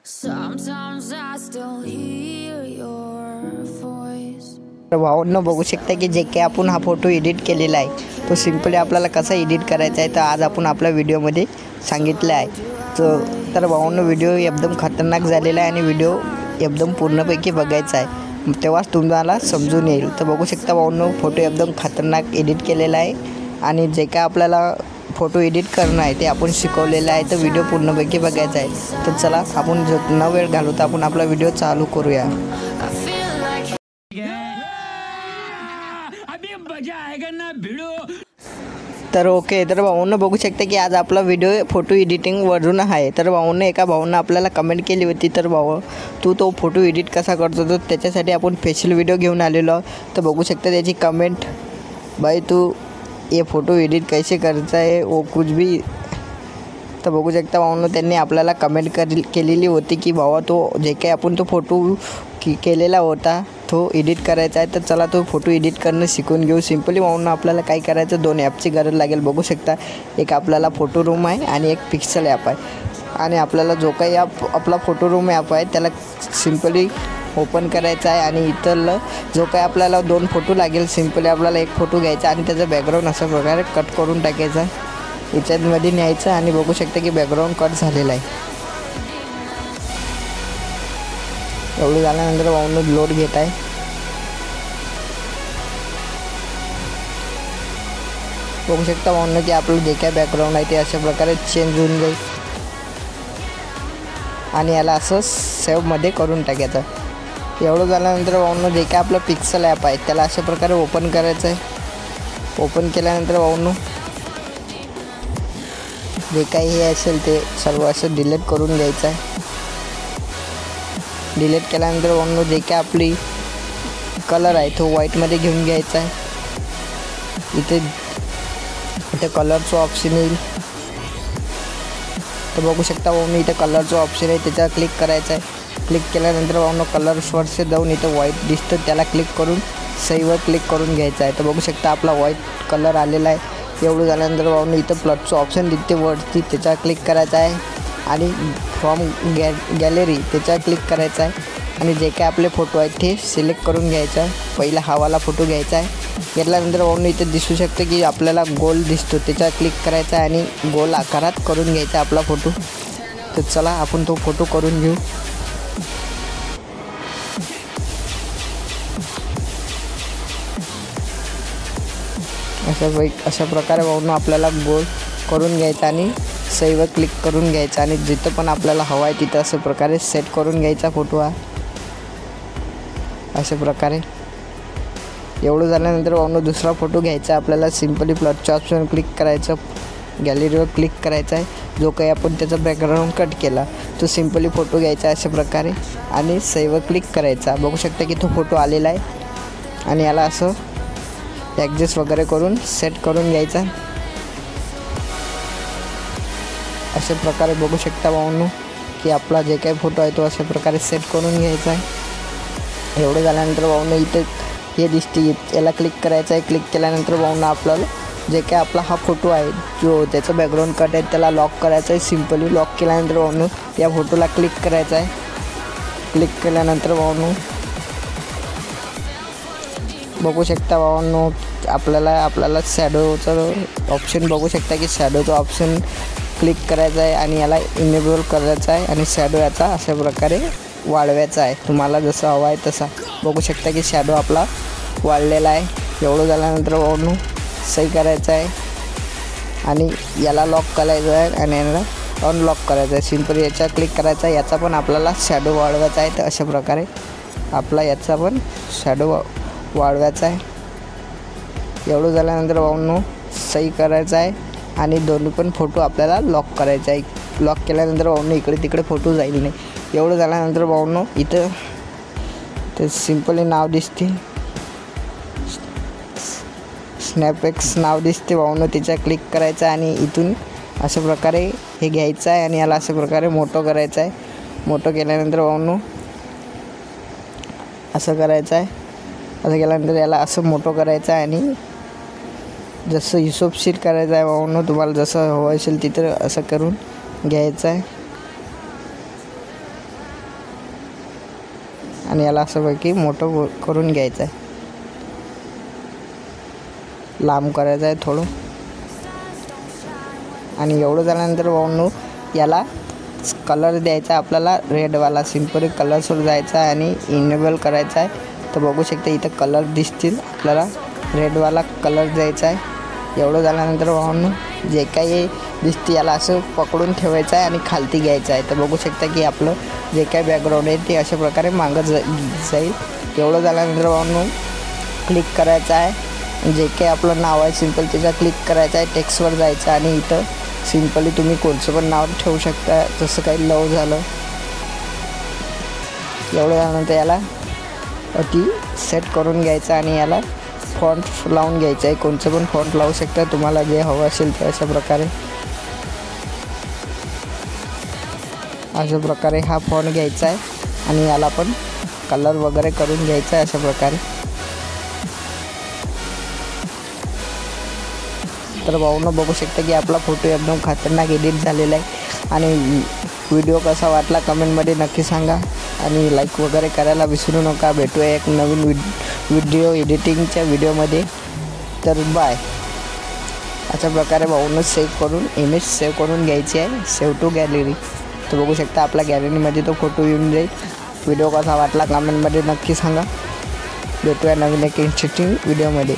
Sometimes I still hear your voice. तर भावांनो बघू शकता की जे काही आपण हा फोटो एडिट केलेला आहे तो सिंपली आपल्याला कसा एडिट करायचा आहे तर आज आपण आपल्या व्हिडिओमध्ये सांगितलं आहे। तर भावांनो व्हिडिओ एकदम खतरनाक झालेला आहे आणि व्हिडिओ एकदम पूर्णपैकी बघायचा आहे तेव्हाच तुम्हाला समजून येईल। तर बघू शकता भावांनो फोटो एकदम खतरनाक एडिट केलेला आहे आणि जे काय आपल्याला फोटो एडिट करणं आहे ते आपण शिकवलेलं आहे। तर व्हिडिओ पूर्णपैकी बघायचा आहे। तर चला आपण न वेळ घालवता आपण आपला व्हिडिओ चालू करूया। तर ओके, तर भाऊंना बघू शकता की आज आपला व्हिडिओ फोटो एडिटिंगवरून आहे। तर भाऊंना एका भाऊंना आपल्याला कमेंट केली होती, तर भाऊ तू तो फोटो एडिट कसा करतो तर त्याच्यासाठी आपण स्पेशल व्हिडिओ घेऊन आलेलो। तर बघू शकता त्याची कमेंट, भाई तू ये फोटो एडिट कैसे करता है वो कुछ भी। तर बघू शकता भाऊंनो त्यांनी आपल्याला कमेंट केलेली होती की भावा तो जे काही आपण तो फोटो केलेला होता तो एडिट करायचा आहे। तर चला तो फोटो एडिट करणं शिकून घेऊ। सिंपली भाऊंनो आपल्याला काय करायचं, दोन ॲपची गरज लागेल। बघू शकता एक आपल्याला फोटो रूम आहे आणि एक पिक्सल ॲप आहे आणि आपल्याला जो काही आपला फोटो रूम ॲप आहे त्याला सिंपली ओपन करायचा आहे आणि इथलं जो काही आपल्याला दोन फोटो लागेल सिंपली आपल्याला एक फोटो घ्यायचा आणि त्याचा बॅकग्राऊंड अशा प्रकारे कट करून टाकायचा, याच्यामध्ये न्यायचं आणि बघू शकता की बॅकग्राऊंड कट झालेला आहे। एवढं झाल्यानंतर भाऊंनो लोड घेत आहे। बघू शकता भाऊंनो की आपलं जे काय बॅकग्राऊंड आहे ते अशा प्रकारे चेंज होऊन जाईल आणि याला असं सेव्हमध्ये करून टाकायचं। एवढं झाल्यानंतर भाऊंनो जे काय आपलं पिक्सल ॲप आहे त्याला अशा प्रकारे ओपन करायचं आहे। ओपन केल्यानंतर भाऊंनो जे काही हे असेल ते सर्व असं डिलीट करून घ्यायचं आहे। डिलीट केल्यानंतर भाऊंनो जे काय आपली कलर आहे तो व्हाईटमध्ये घेऊन घ्यायचा आहे। इथे कलरचं ऑप्शन येईल, तर बघू शकता भाऊंनो इथे कलरचं ऑप्शन आहे त्याच्यावर क्लिक करायचं आहे। क्लिक केल्यानंतर भाऊंनो कलर्सवरचे जाऊन इथं व्हाईट दिसतं त्याला क्लिक करून सहीवर क्लिक करून घ्यायचं आहे। तर बघू शकता आपला व्हाईट कलर आलेला आहे। एवढं झाल्यानंतर भाऊंनो इथं प्लसचं ऑप्शन दिसते वरती त्याच्यावर क्लिक करायचं आहे आणि फ्रॉम गॅलरी त्याच्यावर क्लिक करायचं आहे आणि जे काय आपले फोटो आहेत ते सिलेक्ट करून घ्यायचं आहे। पहिला हवाला फोटो घ्यायचा आहे। घेतल्यानंतर भाऊंनो इथे दिसू शकतं की आपल्याला गोल दिसतो त्याच्यावर क्लिक करायचा आहे आणि गोल आकारात करून घ्यायचा आपला फोटो। तर चला आपण तो फोटो करून घेऊ। अशा प्रकारे भाऊंनो आपल्याला गोल करून घ्यायचा आणि सहीवर क्लिक करून घ्यायचा आणि जिथं पण आपल्याला हवा आहे तिथं अशा प्रकारे सेट करून घ्यायचा फोटो हा अशा प्रकारे। एवढं झाल्यानंतर भाऊंनो दुसरा फोटो घ्यायचा आपल्याला, सिंपली प्लसच्या ऑप्शन क्लिक करायचं, गॅलरीवर क्लिक करायचा आहे। जो काही आपण त्याचा बॅकग्राऊंड कट केला तो सिंपली फोटो घ्यायचा अशा प्रकारे आणि सहीवर क्लिक करायचा। बघू शकता की तो फोटो आलेला आहे आणि याला असं ॲडजस्ट वगैरे करून सेट करून घ्यायचा अशा प्रकारे। बघू शकता भाऊंनो की आपला जे काही फोटो आहे तो अशा प्रकारे सेट करून घ्यायचा आहे। एवढं झाल्यानंतर भाऊंनो इथे हे दिसते याला क्लिक करायचं आहे। क्लिक केल्यानंतर भाऊंनो आपल्याला जे काय आपला हा फोटो आहे जो त्याचा बॅकग्राऊंड कट आहे त्याला लॉक करायचं आहे। सिंपली लॉक केल्यानंतर भाऊंनो या फोटोला क्लिक करायचं आहे। क्लिक केल्यानंतर भाऊंनो बघू शकता भावांनो आपल्याला शॅडोचं ऑप्शन बघू शकता की शॅडोचं ऑप्शन क्लिक करायचं आहे आणि याला इनेबल करायचं आहे आणि शॅडो याचा अशा प्रकारे वाढवायचा आहे तुम्हाला जसं हवा आहे तसा। बघू शकता की शॅडो आपला वाढलेला आहे। एवढं झाल्यानंतर भावांनो सही करायचं आहे आणि याला लॉक करायचं आहे आणि याला अनलॉक करायचं आहे। सिंपली याचा क्लिक करायचा आहे, याचा पण आपल्याला शॅडो वाढवायचा आहे। तर अशा प्रकारे आपला याचा पण शॅडो वाढवायचा आहे। एवढं झाल्यानंतर भाऊंनो सही करायचं आहे आणि दोन्ही पण फोटो आपल्याला लॉक करायचा आहे। लॉक केल्यानंतर भाऊंनो इकडे तिकडे फोटो जाईल नाही। एवढं झाल्यानंतर भाऊंनो इथं ते सिंपली नाव दिसते, स्नॅपएक्स नाव दिसते भाऊंनो, त्याच्या क्लिक करायचं आहे आणि इथून अशा प्रकारे हे घ्यायचं आहे आणि याला अशा प्रकारे मोठं करायचं आहे। मोठं केल्यानंतर भाऊंनो असं करायचं आहे। असं केल्यानंतर याला असं मोठं करायचं आहे आणि जसं हिशोबशीर करायचं आहे भाऊंनो, तुम्हाला जसं हवं असेल तिथं असं करून घ्यायचं आहे। आणि याला असंपैकी मोठं करून घ्यायचं आहे, लांब करायचं आहे थोडं. आणि एवढं झाल्यानंतर भाऊंनो याला कलर द्यायचा आपल्याला रेडवाला. सिंपल कलर्सवर जायचा आहे आणि इनेबल करायचा आहे. तर बघू शकता इथं कलर दिसतील, आपल्याला रेडवाला कलर द्यायचा आहे. एवढं झाल्यानंतर भाऊंनो जे काही दिसते याला असं पकडून ठेवायचं आहे आणि खालती घ्यायचं आहे. तर बघू शकता की आपलं जे काही बॅकग्राऊंड आहे ते अशा प्रकारे मागं जाईल. एवढं झाल्यानंतर भाऊंनो क्लिक करायचं आहे, जे काही आपलं नाव आहे सिंपल त्याचा क्लिक करायचं आहे, टेक्स्टवर जायचं आणि इथं सिंपली तुम्ही कोणचं पण नाव ठेवू शकता, जसं काही लव झालं. एवढं झाल्यानंतर याला अति सेट करून घ्यायचं आणि याला फॉन्ट लावून घ्यायचं आहे. कोणचं पण फॉन्ट लावू शकता तुम्हाला जे हवं असेल तर. अशा प्रकारे हा फॉन्ट घ्यायचा आहे आणि याला पण कलर वगैरे करून घ्यायचा आहे अशा प्रकारे. तर भाऊंनो बघू शकता की आपला फोटो एकदम खतरनाक एडिट झालेला आहे. आणि व्हिडिओ कसा वाटला कमेंटमध्ये नक्की सांगा आणि लाईक वगैरे करायला विसरू नका. भेटूया एक नवीन व्हिडिओ एडिटिंगच्या व्हिडिओमध्ये. तर बाय. अशा प्रकारे भाऊंनो इमेज सेव्ह करून घ्यायची आहे, सेव्ह टू गॅलरी. तर बघू शकता आपल्या गॅलरीमध्ये तो फोटो येऊन जाईल. व्हिडिओ कसा वाटला कमेंटमध्ये नक्की सांगा. भेटूया नवीन एक इंटरेस्टिंग व्हिडिओमध्ये.